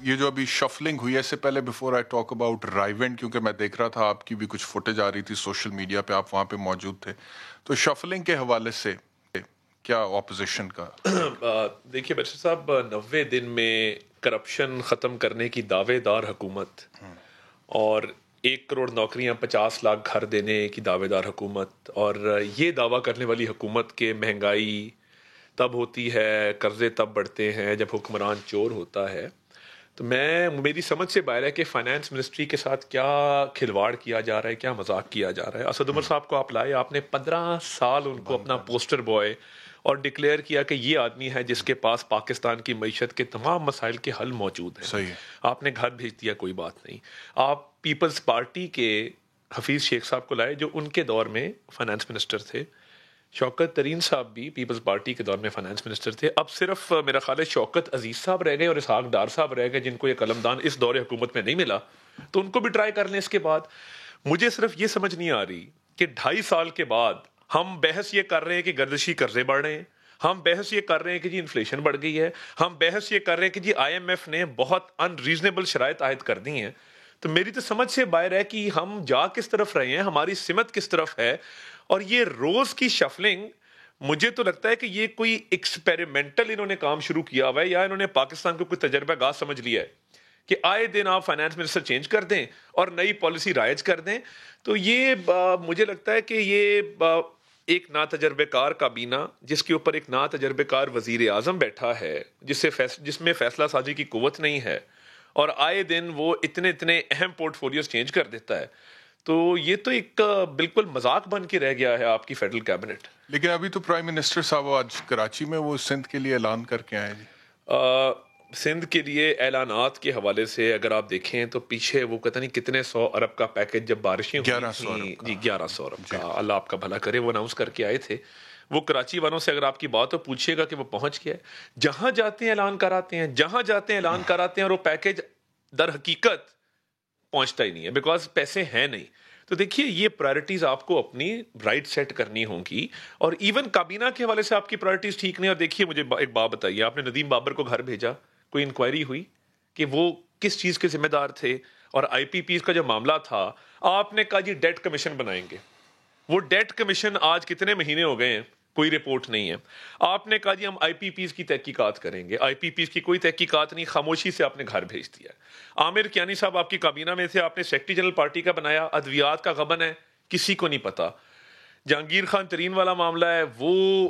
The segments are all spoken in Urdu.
یہ جو ابھی شفلنگ ہوئی ہے، اس سے پہلے before I talk about Raiwind, کیونکہ میں دیکھ رہا تھا آپ کی بھی کچھ فوٹیج آ رہی تھی سوشل میڈیا پہ، آپ وہاں پہ موجود تھے، تو شفلنگ کے حوالے سے کیا اپوزیشن کا؟ دیکھیے بشیر صاحب، 90 دن میں کرپشن ختم کرنے کی دعوے دار حکومت اور 1 کروڑ نوکریاں 50 لاکھ گھر دینے کی دعوے دار حکومت، اور یہ دعویٰ کرنے والی حکومت کہ مہنگائی تب ہوتی ہے، قرضے تب بڑھتے ہیں جب حکمران چور ہوتا ہے، تو میری سمجھ سے باہر ہے کہ فائنانس منسٹری کے ساتھ کیا کھلواڑ کیا جا رہا ہے، کیا مذاق کیا جا رہا ہے۔ اسد عمر صاحب کو آپ لائے، آپ نے 15 سال ان کو اپنا پوسٹر بوائے اور ڈکلیئر کیا کہ یہ آدمی ہے جس کے پاس پاکستان کی معیشت کے تمام مسائل کے حل موجود ہیں۔ صحیح ہے۔ آپ نے گھر بھیج دیا، کوئی بات نہیں۔ آپ پیپلز پارٹی کے حفیظ شیخ صاحب کو لائے جو ان کے دور میں فائنانس منسٹر تھے۔ شوکت ترین صاحب بھی پیپلز پارٹی کے دور میں فائنانس منسٹر تھے۔ اب صرف میرا خیال ہے شوکت عزیز صاحب رہ گئے اور اسحاق ڈار صاحب رہ گئے، جن کو یہ قلمدان اس دور حکومت میں نہیں ملا، تو ان کو بھی ٹرائی کر لیں اس کے بعد۔ مجھے صرف یہ سمجھ نہیں آ رہی کہ 2.5 سال کے بعد ہم بحث یہ کر رہے ہیں کہ گردشی قرضے بڑھ رہے ہیں، ہم بحث یہ کر رہے ہیں کہ جی انفلیشن بڑھ گئی ہے، ہم بحث یہ کر رہے ہیں کہ جی IMF نے بہت ان ریزنیبل شرائط عائد کر دی ہیں۔ تو میری تو سمجھ سے باہر ہے کہ ہم جا کس طرف رہے ہیں، ہماری سمت کس طرف ہے، اور یہ روز کی شفلنگ، مجھے تو لگتا ہے کہ یہ کوئی ایکسپیریمنٹل انہوں نے کام شروع کیا ہوا ہے، یا انہوں نے پاکستان کو کوئی تجربہ گاہ سمجھ لیا ہے کہ آئے دن آپ فائنانس منسٹر چینج کر دیں اور نئی پالیسی رائج کر دیں۔ تو یہ مجھے لگتا ہے کہ یہ ایک ناتجربے کار کابینہ، جس کے اوپر ایک ناتجربے کار وزیر اعظم بیٹھا ہے، جس میں فیصلہ سازی کی قوت نہیں ہے، اور آئے دن وہ اتنے اہم پورٹ فولیوز چینج کر دیتا ہے، تو یہ تو ایک بالکل مذاق بن کے رہ گیا ہے آپ کی فیڈرل کیبنٹ۔ لیکن ابھی تو پرائم منسٹر صاحب آج کراچی میں وہ سندھ کے لیے اعلان کر کے آئے جی۔ سندھ کے لیے اعلانات کے حوالے سے اگر آپ دیکھیں تو پیچھے وہ پتہ نہیں کتنے 100 ارب کا پیکج جب بارشیں ہوئی 1100 تھیں، ارب جی 1100 ارب کا، اللہ آپ کا بھلا کرے، وہ اناؤنس کر کے آئے تھے۔ وہ کراچی والوں سے اگر آپ کی بات ہو پوچھیے گا کہ وہ پہنچ گیا ہے، جہاں جاتے ہیں اعلان کراتے ہیں، جہاں جاتے ہیں اعلان کراتے ہیں، اور وہ پیکج در حقیقت پہنچتا ہی نہیں ہے، بیکاز پیسے ہیں نہیں۔ تو دیکھیے یہ پرائرٹیز آپ کو اپنی رائٹ سیٹ کرنی ہوں گی، اور ایون کابینہ کے حوالے سے آپ کی پرائرٹیز ٹھیک نہیں۔ اور دیکھیے مجھے ایک بات بتائیے، آپ نے ندیم بابر کو گھر بھیجا، کوئی انکوائری ہوئی کہ وہ کس چیز کے ذمہ دار تھے؟ اور IPPs کا جو معاملہ تھا، آپ نے کہا جی ڈیٹ کمیشن بنائیں گے، وہ ڈیٹ کمیشن آج کتنے مہینے ہو گئے ہیں، کوئی رپورٹ نہیں ہے۔ آپ نے کہا جی ہم IPPs کی تحقیقات کریں گے، IPPs کی کوئی تحقیقات نہیں، خاموشی سے آپ نے گھر بھیج دیا۔ عامر کیانی صاحب آپ کی کابینہ میں تھے، آپ نے سیکریٹری جنرل پارٹی کا بنایا، ادویات کا غبن ہے، کسی کو نہیں پتا۔ جہانگیر خان ترین والا معاملہ ہے، وہ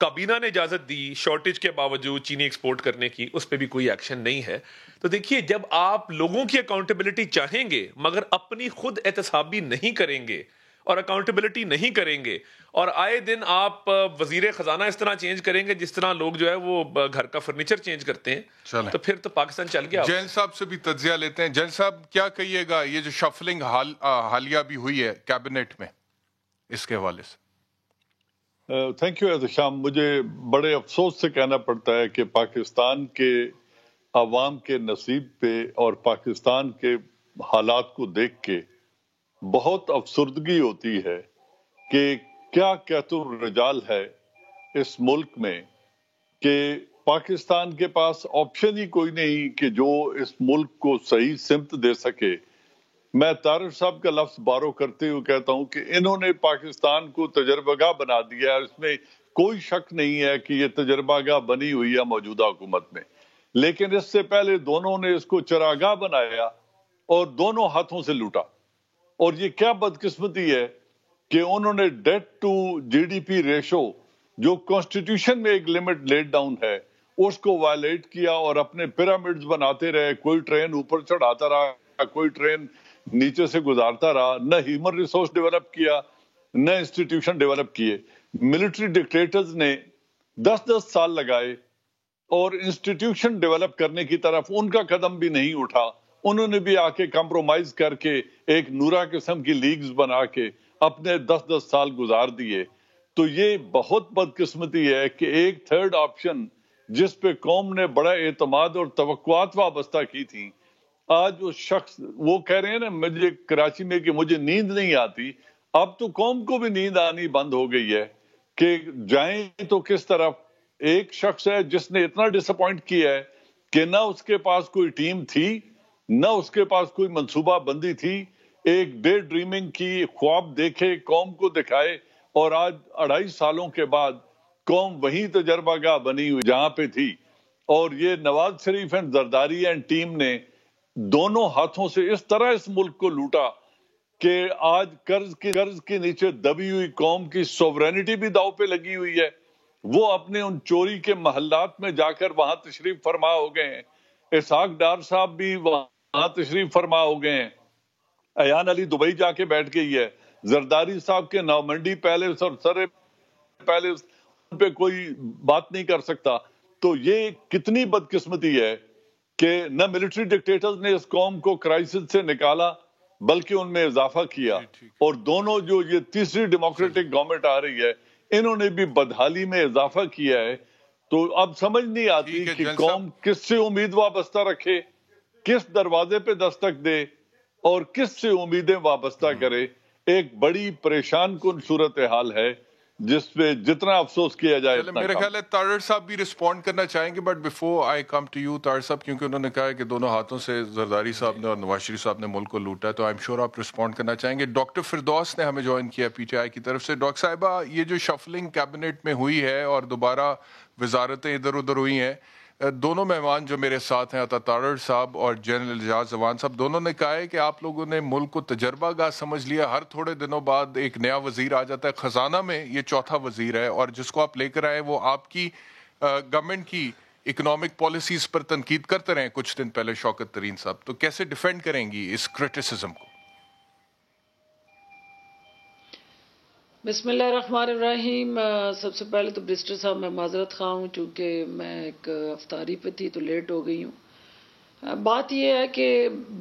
کابینہ نے اجازت دی شارٹیج کے باوجود چینی ایکسپورٹ کرنے کی، اس پہ بھی کوئی ایکشن نہیں ہے۔ تو دیکھیے جب آپ لوگوں کی اکاؤنٹیبلٹی چاہیں گے مگر اپنی خود احتسابی نہیں کریں گے اور اکاؤنٹیبلٹی نہیں کریں گے، اور آئے دن آپ وزیر خزانہ اس طرح چینج کریں گے جس طرح لوگ جو ہے وہ گھر کا فرنیچر چینج کرتے ہیں، تو پھر تو پاکستان چل گیا۔ جیل صاحب سے بھی تجزیہ لیتے ہیں۔ جیل صاحب کیا کہیے گا یہ جو شفلنگ حالیہ بھی ہوئی ہے کیبنٹ میں، اس کے حوالے سے؟ Thank you Ehtisham. مجھے بڑے افسوس سے کہنا پڑتا ہے کہ پاکستان کے عوام کے نصیب پہ اور پاکستان کے حالات کو دیکھ کے بہت افسردگی ہوتی ہے کہ کیا کہت الرجال ہے اس ملک میں کہ پاکستان کے پاس آپشن ہی کوئی نہیں کہ جو اس ملک کو صحیح سمت دے سکے۔ میں طارق صاحب کا لفظ بارو کرتے ہوئے کہتا ہوں کہ انہوں نے پاکستان کو تجربہ گاہ بنا دیا ہے، اس میں کوئی شک نہیں ہے کہ یہ تجربہ گاہ بنی ہوئی ہے موجودہ حکومت میں، لیکن اس سے پہلے دونوں نے اس کو چراگاہ بنایا اور دونوں ہاتھوں سے لوٹا۔ اور یہ کیا بدقسمتی ہے کہ انہوں نے ڈیٹ ٹو GDP ریشو جو کانسٹیٹیوشن میں ایک لمٹ لیٹ ڈاؤن ہے اس کو وائلیٹ کیا اور اپنے پیرامڈز بناتے رہے، کوئی ٹرین اوپر چڑھاتا رہا، کوئی ٹرین نیچے سے گزارتا رہا، نہ ہیومن ریسورس ڈیولپ کیا نہ انسٹیٹیوشن ڈیولپ کیے۔ ملٹری ڈکٹیٹرز نے 10 سال لگائے اور انسٹیٹیوشن ڈیولپ کرنے کی طرف ان کا قدم بھی نہیں اٹھا، انہوں نے بھی آ کے کمپرومائز کر کے ایک نورا قسم کی لیگز بنا کے اپنے 10 سال گزار دیے۔ تو یہ بہت بدقسمتی ہے کہ ایک تھرڈ آپشن جس پہ قوم نے بڑا اعتماد اور توقعات وابستہ کی تھی، آج وہ شخص وہ کہہ رہے ہیں نا مجھے کراچی میں کہ مجھے نیند نہیں آتی، اب تو قوم کو بھی نیند آنی بند ہو گئی ہے کہ جائیں تو کس طرف۔ ایک شخص ہے جس نے اتنا ڈس اپوائنٹ کیا ہے کہ نہ اس کے پاس کوئی ٹیم تھی، نہ اس کے پاس کوئی منصوبہ بندی تھی. ایک ڈے ڈریمنگ کی، خواب دیکھے، قوم کو دکھائے، اور آج 2.5 سالوں کے بعد قوم وہی تجربہ گاہ بنی ہوئی جہاں پہ تھی. اور یہ Nawaz Sharif and Zardari and team نے دونوں ہاتھوں سے اس طرح اس ملک کو لوٹا کہ آج قرض کے نیچے دبی ہوئی قوم کی سوورینٹی بھی داؤ پہ لگی ہوئی ہے. وہ اپنے ان چوری کے محلات میں جا کر وہاں تشریف فرما ہو گئے ہیں. اسحاق ڈار صاحب بھی وہاں تشریف فرما ہو گئے ہیں. ایان علی دبئی جا کے بیٹھ گئی ہے. زرداری صاحب کے نومنڈی پیلس اور سرے پیلس پہ کوئی بات نہیں کر سکتا. تو یہ کتنی بدقسمتی ہے کہ نہ ملٹری ڈکٹیٹرز نے اس قوم کو کرائسس سے نکالا بلکہ ان میں اضافہ کیا. اور دونوں جو یہ تیسری ڈیموکریٹک گورنمنٹ آ رہی ہے انہوں نے بھی بدحالی میں اضافہ کیا ہے. تو اب سمجھ نہیں آتی کہ قوم کس سے امید وابستہ رکھے، کس دروازے پہ دستک دے اور کس سے امیدیں وابستہ کرے. ایک بڑی پریشان کن صورتحال ہے جس پہ جتنا افسوس کیا جائے. میرے خیال ہے طاہر صاحب بھی رسپونڈ کرنا چاہیں گے، but before I come to you Tahir صاحب، کیونکہ انہوں نے کہا ہے کہ دونوں ہاتھوں سے زرداری صاحب نے اور نواز شریف صاحب نے ملک کو لوٹا ہے، تو آئی ایم شیور آپ رسپونڈ کرنا چاہیں گے. ڈاکٹر فردوس نے ہمیں جوائن کیا پی ٹی آئی کی طرف سے. ڈاکٹر صاحبہ، یہ جو شفلنگ کیبنٹ میں ہوئی ہے اور دوبارہ وزارتیں ادھر ادھر ہوئی ہیں، دونوں مہمان جو میرے ساتھ ہیں، عطا طاہر صاحب اور جنرل اعجاز اعوان صاحب، دونوں نے کہا ہے کہ آپ لوگوں نے ملک کو تجربہ گاہ سمجھ لیا. ہر تھوڑے دنوں بعد ایک نیا وزیر آ جاتا ہے. خزانہ میں یہ چوتھا وزیر ہے اور جس کو آپ لے کر آئے وہ آپ کی گورنمنٹ کی اکنامک پالیسیز پر تنقید کرتے رہے کچھ دن پہلے شوکت ترین صاحب. تو کیسے ڈیفینڈ کریں گی اس کرٹیسزم کو؟ بسم اللہ الرحمن الرحیم. سب سے پہلے تو برسٹر صاحب میں معذرت خواہ ہوں چونکہ میں ایک افطاری پہ تھی تو لیٹ ہو گئی ہوں. بات یہ ہے کہ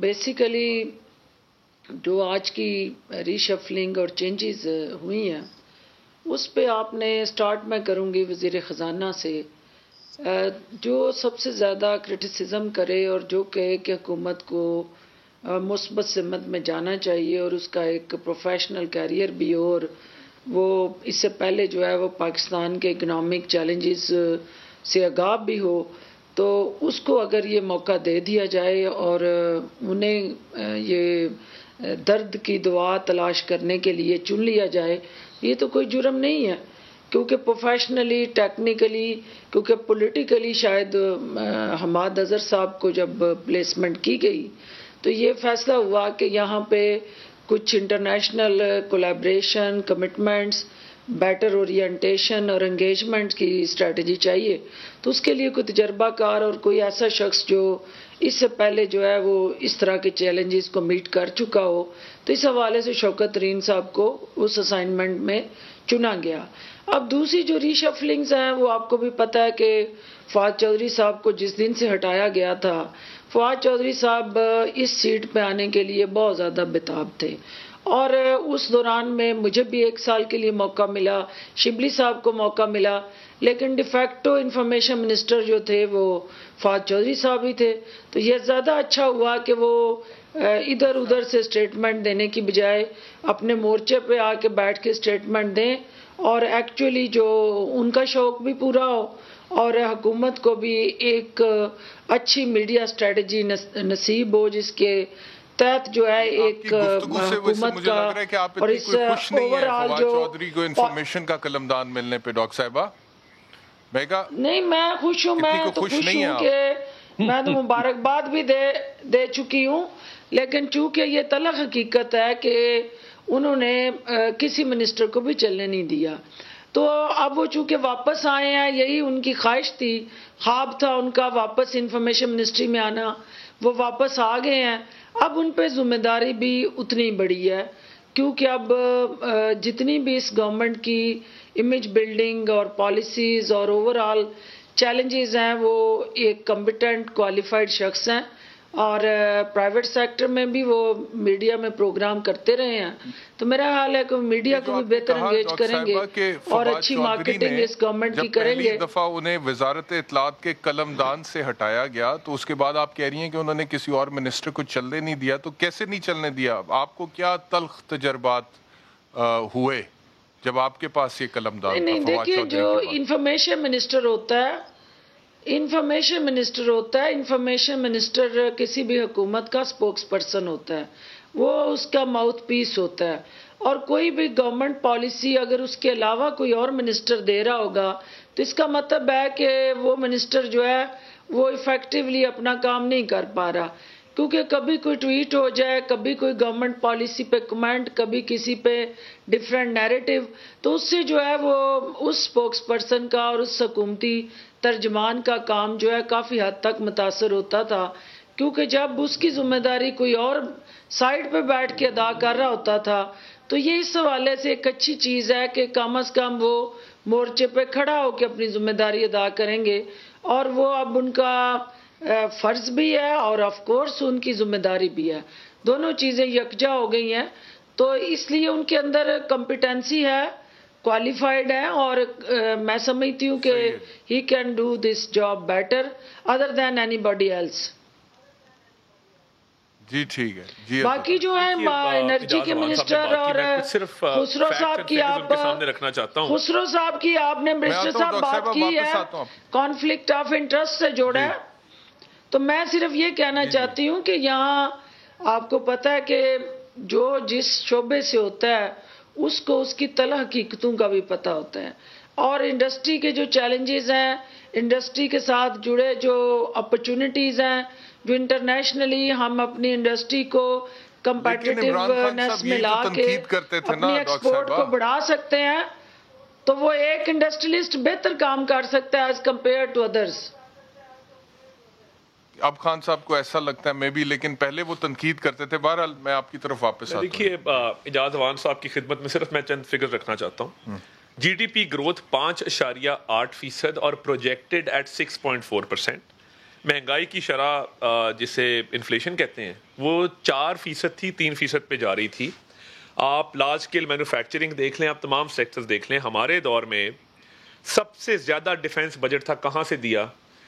بیسیکلی جو آج کی ری شفلنگ اور چینجز ہوئی ہیں اس پہ آپ نے سٹارٹ میں کروں گی وزیر خزانہ سے. جو سب سے زیادہ کرٹیسزم کرے اور جو کہے کہ حکومت کو مثبت سمت میں جانا چاہیے اور اس کا ایک پروفیشنل کیریئر بھی ہو، اور وہ اس سے پہلے جو ہے وہ پاکستان کے اکنامک چیلنجز سے آگاہ بھی ہو، تو اس کو اگر یہ موقع دے دیا جائے اور انہیں یہ درد کی دوا تلاش کرنے کے لیے چن لیا جائے، یہ تو کوئی جرم نہیں ہے. کیونکہ پروفیشنلی، ٹیکنیکلی، کیونکہ پولیٹیکلی شاید حماد اظہر صاحب کو جب پلیسمنٹ کی گئی تو یہ فیصلہ ہوا کہ یہاں پہ کچھ international collaboration, commitments, better orientation اور انگیجمنٹ کی اسٹریٹجی چاہیے. تو اس کے لیے کوئی تجربہ کار اور کوئی ایسا شخص جو اس سے پہلے جو ہے وہ اس طرح کے چیلنجز کو میٹ کر چکا ہو، تو اس حوالے سے شوکت ترین صاحب کو اس اسائنمنٹ میں چنا گیا. اب دوسری جو ری شفلنگز ہیں وہ آپ کو بھی پتہ ہے کہ فواد چودھری صاحب کو جس دن سے ہٹایا گیا تھا، فواد چودھری صاحب اس سیٹ پہ آنے کے لیے بہت زیادہ بےتاب تھے، اور اس دوران میں مجھے بھی 1 سال کے لیے موقع ملا، شبلی صاحب کو موقع ملا، لیکن ڈیفیکٹو انفارمیشن منسٹر جو تھے وہ فواد چودھری صاحب ہی تھے. تو یہ زیادہ اچھا ہوا کہ وہ ادھر ادھر سے اسٹیٹمنٹ دینے کی بجائے اپنے مورچے پہ آ کے بیٹھ کے اسٹیٹمنٹ دیں اور ایکچولی جو ان کا شوق بھی پورا ہو اور حکومت کو بھی ایک اچھی میڈیا اسٹریٹجی نصیب ہو جس کے تحت جو ہے ایک حکومت کا اور اس اوور آل جو چودھری کو انفارمیشن کا قلمدان ملنے پہ. ڈاکٹر صاحبہ نہیں، میں خوش ہوں، میں تو خوش ہوں کہ میں تو مبارکباد بھی دے چکی ہوں، لیکن چونکہ یہ تلخ حقیقت ہے کہ انہوں نے کسی منسٹر کو بھی چلنے نہیں دیا. تو اب وہ چونکہ واپس آئے ہیں، یہی ان کی خواہش تھی، خواب تھا ان کا واپس انفارمیشن منسٹری میں آنا، وہ واپس آ گئے ہیں. اب ان پہ ذمہ داری بھی اتنی بڑی ہے کیونکہ اب جتنی بھی اس گورنمنٹ کی امیج بلڈنگ اور پالیسیز اور اوور آل چیلنجز ہیں وہ ایک کمپیٹنٹ کوالیفائڈ شخص ہیں، اور پرائیویٹ سیکٹر میں بھی وہ میڈیا میں پروگرام کرتے رہے ہیں. تو میرا حال ہے کہ میڈیا کو بھی بہتر انگیج کریں گے اور اچھی مارکیٹنگ اس گورنمنٹ کی کریں گے. پہلی دفعہ انہیں وزارت اطلاعات کے قلمدان سے ہٹایا گیا تو اس کے بعد آپ کہہ رہی ہیں کہ انہوں نے کسی اور منسٹر کو چلنے نہیں دیا. تو کیسے نہیں چلنے دیا؟ آپ کو کیا تلخ تجربات ہوئے جب آپ کے پاس یہ قلمدان تھا؟ نہیں، دیکھیے جو انفارمیشن منسٹر ہوتا ہے، انفارمیشن منسٹر ہوتا ہے. انفارمیشن منسٹر کسی بھی حکومت کا سپوکس پرسن ہوتا ہے, وہ اس کا ماؤتھ پیس ہوتا ہے. اور کوئی بھی گورنمنٹ پالیسی اگر اس کے علاوہ کوئی اور منسٹر دے رہا ہوگا تو اس کا مطلب ہے کہ وہ منسٹر جو ہے وہ ایفیکٹولی اپنا کام نہیں کر پا رہا, کیونکہ کبھی کوئی ٹویٹ ہو جائے, کبھی کوئی گورنمنٹ پالیسی پہ کمنٹ, کبھی کسی پہ ڈیفرنٹ نیریٹو, تو اس سے جو ہے وہ اس سپوکس پرسن کا اور اس حکومتی ترجمان کا کام جو ہے کافی حد تک متاثر ہوتا تھا. کیونکہ جب اس کی ذمہ داری کوئی اور سائڈ پہ بیٹھ کے ادا کر رہا ہوتا تھا تو یہ اس حوالے سے ایک اچھی چیز ہے کہ کم از کم وہ مورچے پہ کھڑا ہو کے اپنی ذمہ داری ادا کریں گے, اور وہ اب ان کا فرض بھی ہے اور آف کورس ان کی ذمہ داری بھی ہے, دونوں چیزیں یکجا ہو گئی ہیں. تو اس لیے ان کے اندر کمپیٹنسی ہے, کوالیفائڈ ہے, اور میں سمجھتی ہوں کہ he can do this job better other than any body else. جی ٹھیک ہے جی. باقی جو ہے انرجی کے منسٹر اور خسرو صاحب کی آپ رکھنا چاہتا ہوں, خسرو صاحب کی آپ نے منسٹر صاحب بات کی ہے, کانفلکٹ آف انٹرسٹ سے جوڑا ہے. تو میں صرف یہ کہنا چاہتی ہوں کہ یہاں آپ کو پتہ ہے کہ جو جس شعبے سے ہوتا ہے اس کو اس کی تلخ حقیقتوں کا بھی پتہ ہوتا ہے, اور انڈسٹری کے جو چیلنجز ہیں, انڈسٹری کے ساتھ جڑے جو اپرچونٹیز ہیں, جو انٹرنیشنلی ہم اپنی انڈسٹری کو کمپیٹیٹیونیس میں لا کے اپنی ایکسپورٹ کو بڑھا سکتے ہیں, تو وہ ایک انڈسٹریلسٹ بہتر کام کر سکتا ہے ایز کمپیئر ٹو ادرس. اب خان صاحب کو ایسا لگتا ہے میں بھی, لیکن پہلے وہ تنقید کرتے تھے. بہرحال میں آپ کی طرف واپس آتا ہوں. دیکھیے اعجاز وان صاحب کی خدمت میں صرف میں چند فگر رکھنا چاہتا ہوں. جی ڈی پی گروتھ 5.8% اور پروجیکٹڈ ایٹ 6.4%. مہنگائی کی شرح جسے انفلیشن کہتے ہیں وہ 4% تھی, 3% پہ جا رہی تھی. آپ لارج اسکیل مینوفیکچرنگ دیکھ لیں, آپ تمام سیکٹرز دیکھ لیں. ہمارے دور میں سب سے زیادہ ڈیفنس بجٹ تھا, کہاں سے دیا؟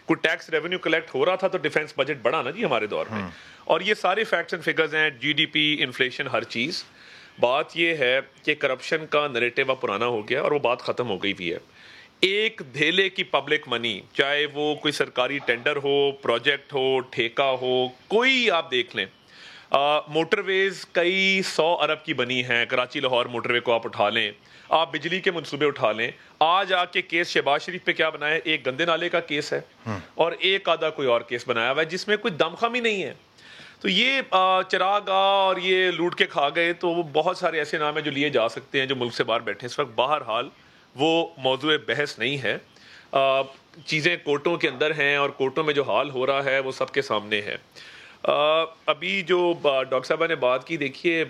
کوئی ٹیکس ریونیو کلیکٹ ہو رہا تھا تو ڈیفنس بجٹ بڑھا نا جی ہمارے دور میں. اور یہ سارے فیکٹس اینڈ فگرز ہیں, جی ڈی پی, انفلیشن, ہر چیز. بات یہ ہے کہ کرپشن کا نریٹو اب پرانا ہو گیا اور وہ بات ختم ہو گئی بھی ہے. ایک دھیلے کی پبلک منی, چاہے وہ کوئی سرکاری ٹینڈر ہو, پروجیکٹ ہو, ٹھیکہ ہو, کوئی آپ دیکھ لیں. موٹر ویز کئی 100 ارب کی بنی ہیں. کراچی لاہور موٹر وے کو آپ اٹھا لیں, آپ بجلی کے منصوبے اٹھا لیں. آج آ کے کیس شہباز شریف پہ کیا بنایا ہے؟ ایک گندے نالے کا کیس ہے اور ایک آدھا کوئی اور کیس بنایا ہوا ہے جس میں کوئی دم خمی نہیں ہے. تو یہ چراغ اور یہ لوٹ کے کھا گئے, تو وہ بہت سارے ایسے نام ہیں جو لیے جا سکتے ہیں جو ملک سے باہر بیٹھے اس وقت. بہرحال وہ موضوع بحث نہیں ہے. چیزیں کورٹوں کے اندر ہیں اور کورٹوں میں جو حال ہو رہا ہے وہ سب کے سامنے ہے. ابھی جو ڈاکٹر صاحبہ نے بات کی, دیکھیے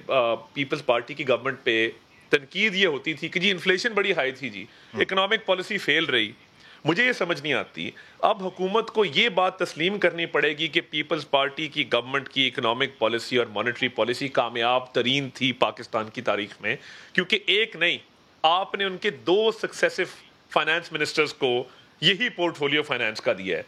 پیپلز پارٹی کی گورنمنٹ پہ تنقید یہ ہوتی تھی کہ جی انفلیشن بڑی ہائی تھی, جی اکنامک پالیسی فیل رہی. مجھے یہ سمجھ نہیں آتی, اب حکومت کو یہ بات تسلیم کرنی پڑے گی کہ پیپلز پارٹی کی گورنمنٹ کی اکنامک پالیسی اور مانیٹری پالیسی کامیاب ترین تھی پاکستان کی تاریخ میں, کیونکہ ایک نہیں, آپ نے ان کے 2 سکسیسو فائنانس منسٹرز کو یہی پورٹ فولیو فائنانس کا دیا ہے.